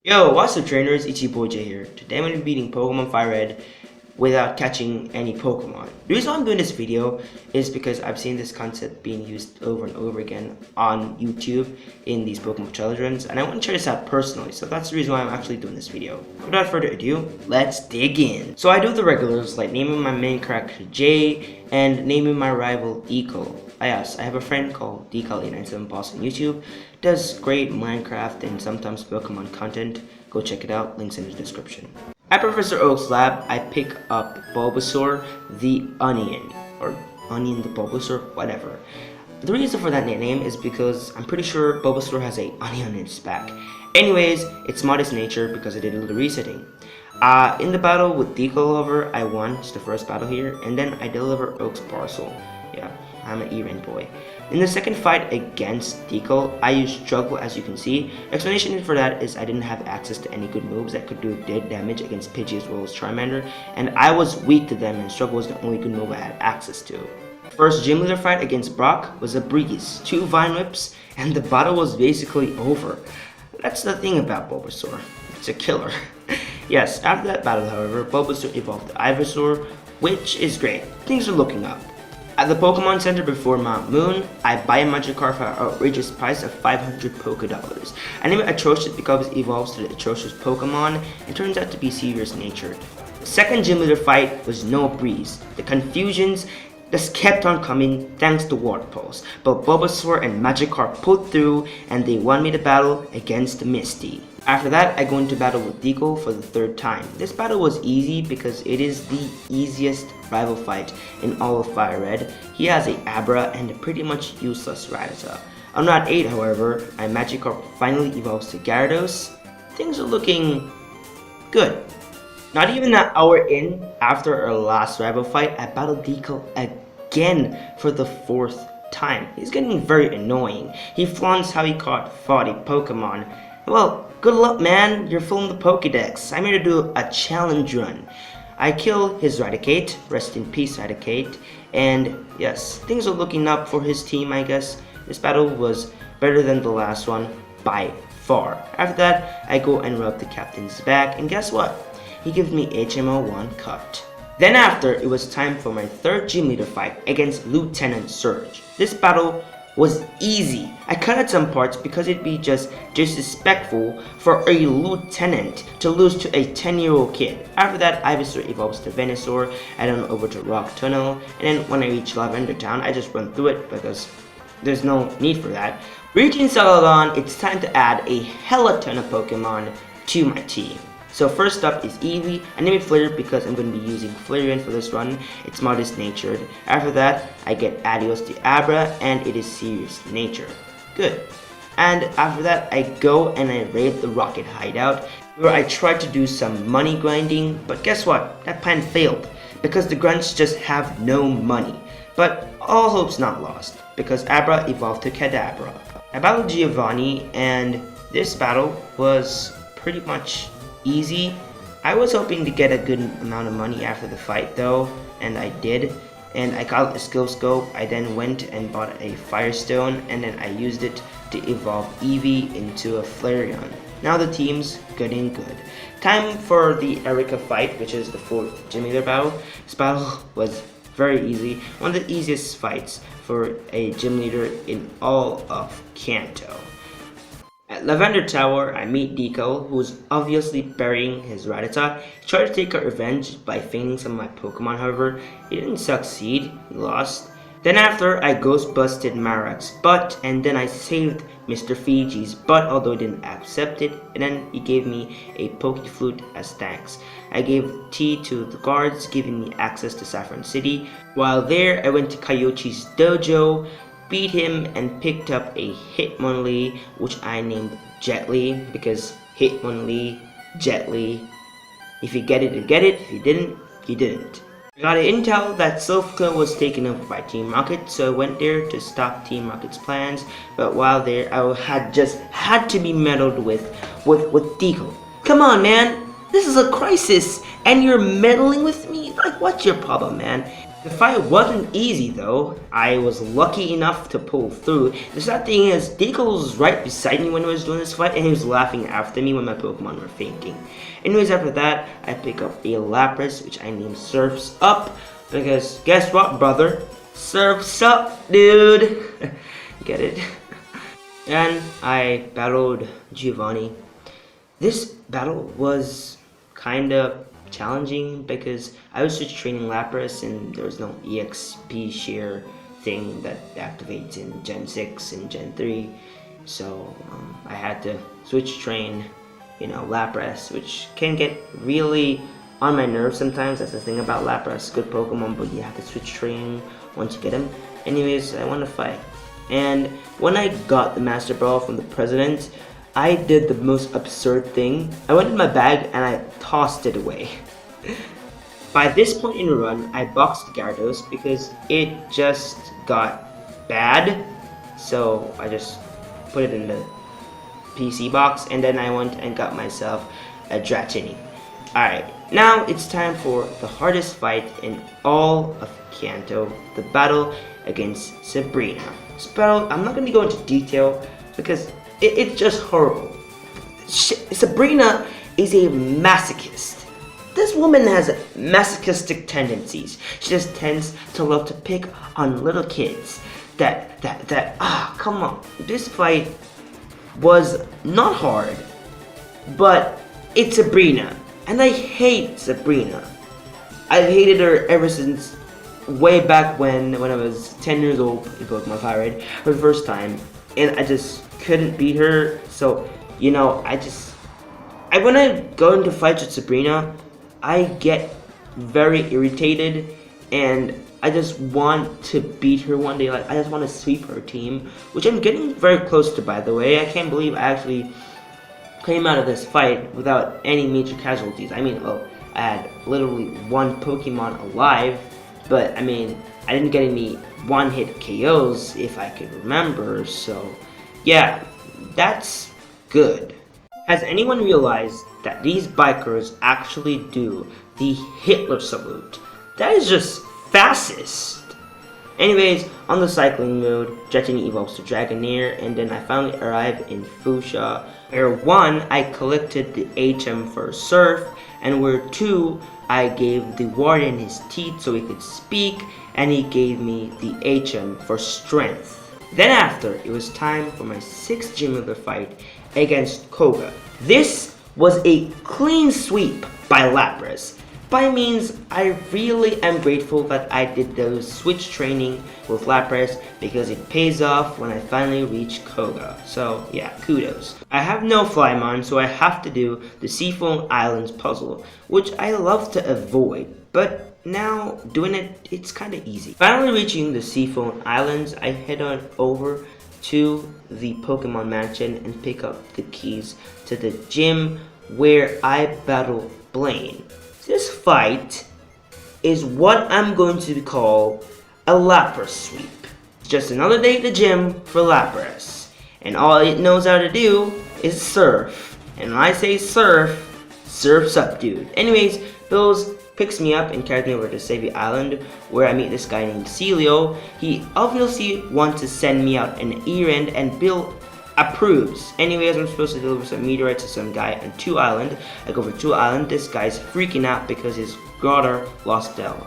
Yo, what's up trainers, it's your boy Jay here. Today I'm going to be beating Pokemon Fire Red without catching any Pokemon. The reason why I'm doing this video is because I've seen this concept being used over and over again on YouTube in these Pokemon challenge runs, and I want to try this out personally, so that's the reason why I'm actually doing this video. Without further ado, let's dig in. So I do the regulars like naming my main character Jay and naming my rival Decal. Yes, I have a friend called Decal897 Boss on YouTube, does great Minecraft and sometimes Pokemon content. Go check it out, links in the description. At Professor Oak's lab, I pick up Bulbasaur the Onion, or Onion the Bulbasaur, whatever. The reason for that nickname is because I'm pretty sure Bulbasaur has a onion in its back. Anyways, it's modest nature because I did a little resetting. In the battle with Decal, however, I won. It's the first battle here, and then I deliver Oak's parcel. Yeah, I'm an E-Rain boy. In the second fight against Decal, I used Struggle, as you can see. Explanation for that is I didn't have access to any good moves that could do dead damage against Pidgey as well as Charmander, and I was weak to them, and Struggle was the only good move I had access to. First gym leader fight against Brock was a breeze, 2 Vine Whips, and the battle was basically over. That's the thing about Bulbasaur, it's a killer. Yes, after that battle, however, Bulbasaur evolved to Ivysaur, which is great. Things are looking up. At the Pokemon Center before Mount Moon, I buy a Magikarp for an outrageous price of 500 Poké-Dollars. I name it Atrocious because it evolves to the Atrocious Pokemon and turns out to be serious natured. The second gym leader fight was no breeze. The confusions just kept on coming thanks to Water Pulse, but Bulbasaur and Magikarp pulled through and they won me the battle against Misty. After that, I go into battle with Decal for the 3rd time. This battle was easy because it is the easiest rival fight in all of Fire Red. He has a Abra and a pretty much useless Rattata. On Route 8, however, my Magikarp finally evolves to Gyarados. Things are looking good. Not even an hour in, after our last rival fight, I battled Decal again for the 4th time. He's getting very annoying. He flaunts how he caught 40 Pokemon. Well, good luck, man. You're full in the Pokédex. I'm here to do a challenge run. I kill his Raticate, rest in peace Raticate, and yes, things are looking up for his team, I guess. This battle was better than the last one by far. After that, I go and rub the captain's back, and guess what? He gives me HMO1 cut. Then after, it was time for my 3rd gym leader fight against Lieutenant Surge. This battle was easy. I cut out some parts because it'd be just disrespectful for a lieutenant to lose to a 10-year-old kid. After that, Ivysaur evolves to Venusaur, I then over to Rock Tunnel, and then when I reach Lavender Town, I just run through it because there's no need for that. Reaching Celadon, it's time to add a hella ton of Pokemon to my team. So first up is Eevee. I name it Flair because I'm going to be using Flareon for this run. It's modest natured. After that, I get Adios the Abra and it is serious nature. Good. And after that, I go and I raid the Rocket Hideout where I tried to do some money grinding, but guess what? That plan failed because the grunts just have no money. But all hope's not lost because Abra evolved to Kadabra. I battled Giovanni and this battle was pretty much easy. I was hoping to get a good amount of money after the fight though, and I did. And I got a skill scope. I then went and bought a Firestone, and then I used it to evolve Eevee into a Flareon. Now the team's getting good. Time for the Erika fight, which is the 4th gym leader battle. This battle was very easy. One of the easiest fights for a gym leader in all of Kanto. At Lavender Tower, I meet Decal, who's obviously burying his Rattata. He tried to take out revenge by feigning some of my Pokemon, however, he didn't succeed, he lost. Then after, I ghost busted Marak's butt, and then I saved Mr. Fiji's butt, although he didn't accept it, and then he gave me a Poke Flute as thanks. I gave tea to the guards, giving me access to Saffron City. While there, I went to Kyochi's dojo, beat him and picked up a Hitmonlee, which I named Jetly because Hitmonlee, Jetly. If you get it, you get it. If you didn't, you didn't. I got an intel that Silphca was taken over by Team Rocket, so I went there to stop Team Rocket's plans. But while there, I had to be meddled with Decal. Come on, man, this is a crisis, and you're meddling with me? Like, what's your problem, man? The fight wasn't easy though. I was lucky enough to pull through. The sad thing is, Deagle was right beside me when I was doing this fight, and he was laughing after me when my Pokemon were fainting. Anyways, after that, I pick up a Lapras, which I named Surf's Up, because guess what, brother? Surf's Up, dude! Get it? And I battled Giovanni. This battle was kinda challenging because I was just training Lapras and there was no EXP share thing that activates in Gen 6 and Gen 3. So I had to switch train, Lapras, which can get really on my nerves sometimes. That's the thing about Lapras, good Pokemon, but you have to switch train once you get him. Anyways, I won the fight. And when I got the Master Ball from the President, I did the most absurd thing. I went in my bag and I tossed it away. By this point in the run, I boxed Gyarados because it just got bad. So I just put it in the PC box and then I went and got myself a Dratini. Alright, now it's time for the hardest fight in all of Kanto, the battle against Sabrina. This battle, I'm not going to go into detail because it's just horrible. Sabrina is a masochist. This woman has masochistic tendencies. She just tends to love to pick on little kids. Come on. This fight was not hard, but it's Sabrina, and I hate Sabrina. I've hated her ever since way back when I was 10 years old in Pokemon Fire Red for the first time, and I just couldn't beat her. So when I go into fights with Sabrina, I get very irritated and I just want to beat her one day. Like, I just want to sweep her team, which I'm getting very close to, by the way. I can't believe I actually came out of this fight without any major casualties. I had literally one Pokemon alive, but I didn't get any one-hit KOs if I could remember, so yeah, that's good. Has anyone realized that these bikers actually do the Hitler salute? That is just fascist. Anyways, on the cycling mode, Dratini evolves to Dragonair, and then I finally arrive in Fuchsia. Where 1, I collected the HM for Surf, and where 2, I gave the Warden his teeth so he could speak, and he gave me the HM for Strength. Then after, it was time for my 6th gym leader fight against Koga. This was a clean sweep by Lapras. By means, I really am grateful that I did those switch training with Lapras because it pays off when I finally reach Koga. So yeah, kudos. I have no Flymon, so I have to do the Seafoam Islands puzzle, which I love to avoid, but now doing it, it's kinda easy. Finally reaching the Seafoam Islands, I head on over to the Pokemon Mansion and pick up the keys to the gym where I battle Blaine. This fight is what I'm going to call a Lapras sweep. It's just another day at the gym for Lapras, and all it knows how to do is surf. And when I say surf, surf's up, dude. Anyways, Bills picks me up and carries me over to Savvy Island, where I meet this guy named Celio. He obviously wants to send me out an errand, and Bill approves. Anyways, I'm supposed to deliver some meteorites to some guy on 2 Island. I go over 2 Island. This guy's freaking out because his daughter, Lostel,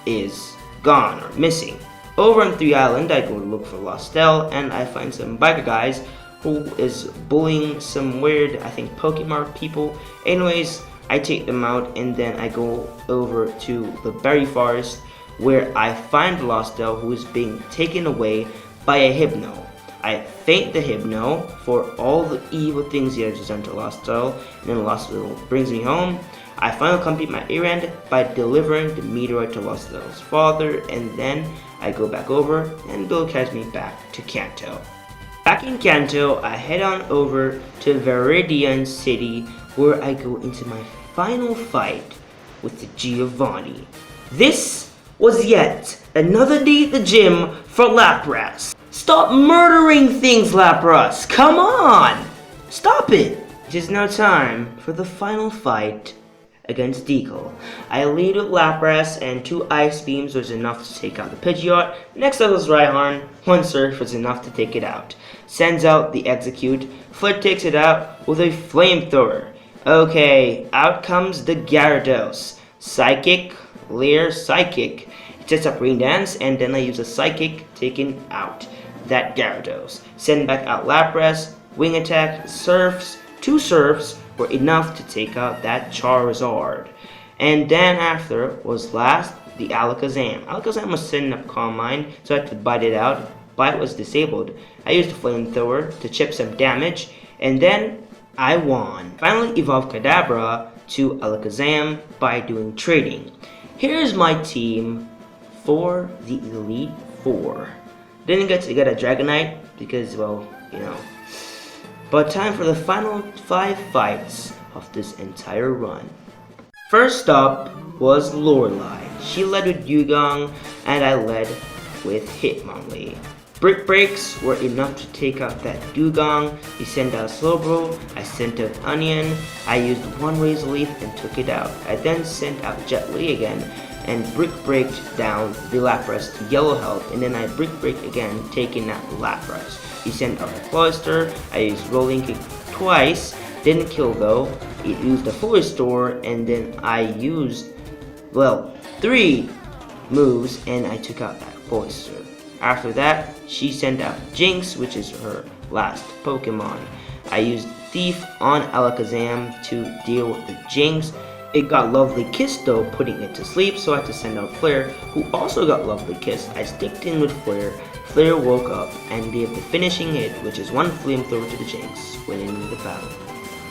is gone or missing. Over on 3 Island, I go to look for Lostel, and I find some biker guys who is bullying some weird, I think, Pokemon people. Anyways, I take them out, and then I go over to the berry forest where I find Lostel, who is being taken away by a Hypno. I thank the Hypno for all the evil things he has done to Lostel, and then Lostel brings me home. I finally complete my errand by delivering the meteorite to Lostel's father, and then I go back over, and Bill carries me back to Kanto. Back in Kanto, I head on over to Viridian City, where I go into my final fight with the Giovanni. This was yet another day at the gym for Lapras. Stop murdering things, Lapras! Come on! Stop it! It is now time for the final fight against Deagle. I lead with Lapras, and 2 Ice Beams was enough to take out the Pidgeot. Next up was Rhyhorn. 1 Surf was enough to take it out. Sends out the Execute. Flirt takes it out with a Flamethrower. Okay, out comes the Gyarados. Psychic, Leer, Psychic. It sets up Rain Dance, and then I use a Psychic, taking out that Gyarados. Send back out Lapras. Wing Attack, Surfs. 2 Surfs were enough to take out that Charizard. And then after was last the Alakazam. Alakazam was setting up Calm Mind, so I had to bite it out. Bite was disabled. I used a Flamethrower to chip some damage, and then I won. Finally evolved Kadabra to Alakazam by doing trading. Here's my team for the Elite Four. Didn't get to get a Dragonite because, well, you know. But time for the final 5 fights of this entire run. First up was Lorelei. She led with Dugong, and I led with Hitmonlee. Brick Breaks were enough to take out that Dugong. He sent out Slowbro, I sent out Onion, I used 1 Razor Leaf and took it out. I then sent out Jet Li again, and Brick Breaked down the Lapras to yellow health, and then I Brick Break again, taking out the Lapras. He sent out a Cloyster, I used Rolling Kick twice, didn't kill though. It used a Full Restore, and then I used, well, 3 moves, and I took out that Cloyster. After that, she sent out Jinx, which is her last Pokemon. I used Thief on Alakazam to deal with the Jinx. It got Lovely Kiss though, putting it to sleep, so I had to send out Flare, who also got Lovely Kiss. I sticked in with Flare. Flare woke up and gave the finishing hit, which is 1 Flamethrower to the Jinx, winning the battle.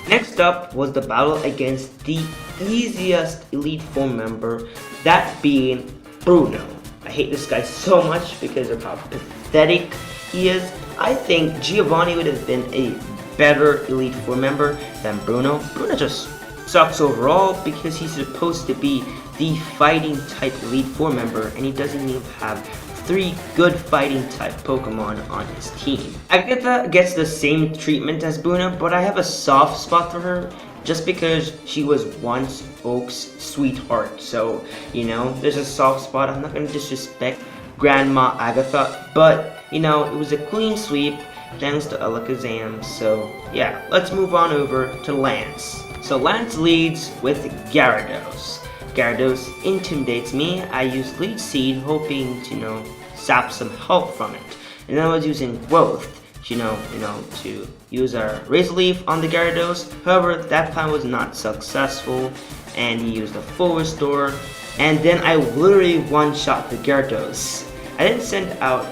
Next up was the battle against the easiest Elite Four member, that being Bruno. I hate this guy so much because of how pathetic he is. I think Giovanni would have been a better Elite Four member than Bruno. Bruno just sucks overall because he's supposed to be the fighting type Elite Four member, and he doesn't even have 3 good fighting type Pokemon on his team. Agatha gets the same treatment as Bruno, but I have a soft spot for her just because she was once Oak's sweetheart. So, you know, there's a soft spot. I'm not going to disrespect Grandma Agatha, but, you know, it was a clean sweep thanks to Alakazam. So, yeah, let's move on over to Lance. So Lance leads with Gyarados. Gyarados intimidates me. I use Leech Seed hoping to, you know, sap some health from it. And then I was using Growth, to use our Razor Leaf on the Gyarados. However, that plan was not successful, and he used a Full Restore, and then I literally one-shot the Gyarados. I didn't send out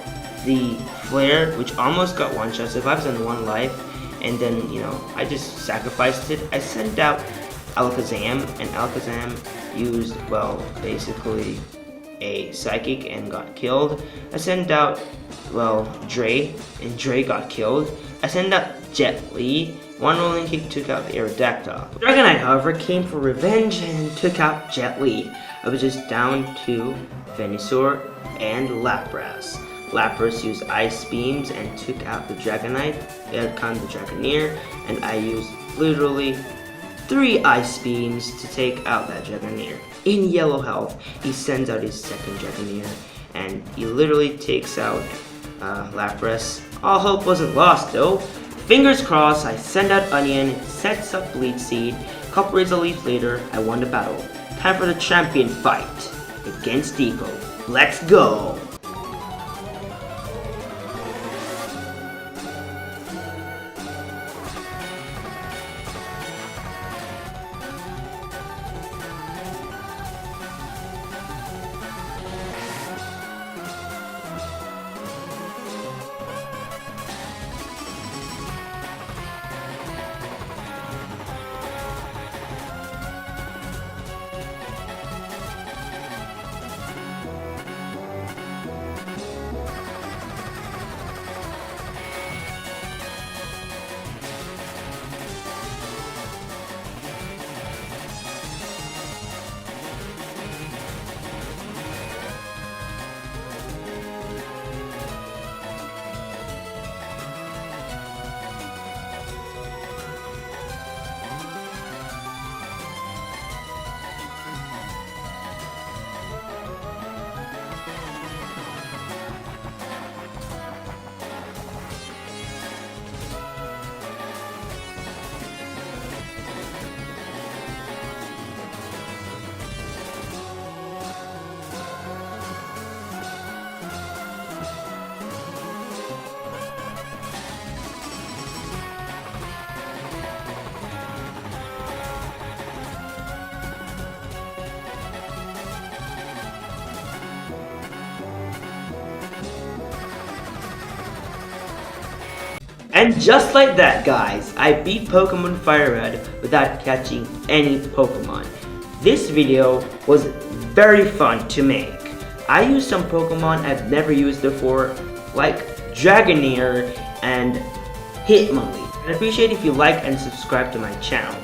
the Flare, which almost got one-shot, survives on 1 life, and then, you know, I just sacrificed it. I sent out Alakazam, and Alakazam used, well, basically a Psychic and got killed. I sent out, well, Dre, and Dre got killed. I sent out Jet Li. 1 Rolling Kick took out the Aerodactyl. Dragonite, however, came for revenge and took out Jet Li. I was just down to Venusaur and Lapras. Lapras used Ice Beams and took out the Dragonite, Aircon the Dragoneer, and I used literally 3 Ice Beams to take out that Dragoneer. In yellow health, he sends out his second Dragoneer, and he literally takes out Lapras. All hope wasn't lost though. Fingers crossed, I send out Onion, sets up Bleed Seed, couple Razor Leaf later, I won the battle. Time for the champion fight against Deagle. Let's go! And just like that, guys, I beat Pokemon Fire Red without catching any Pokemon. This video was very fun to make. I used some Pokemon I've never used before, like Dragonair and Hitmonlee. I'd appreciate if you like and subscribe to my channel.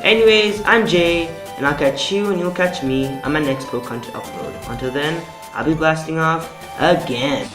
Anyways, I'm Jay, and I'll catch you and you'll catch me on my next Kanto upload. Until then, I'll be blasting off again.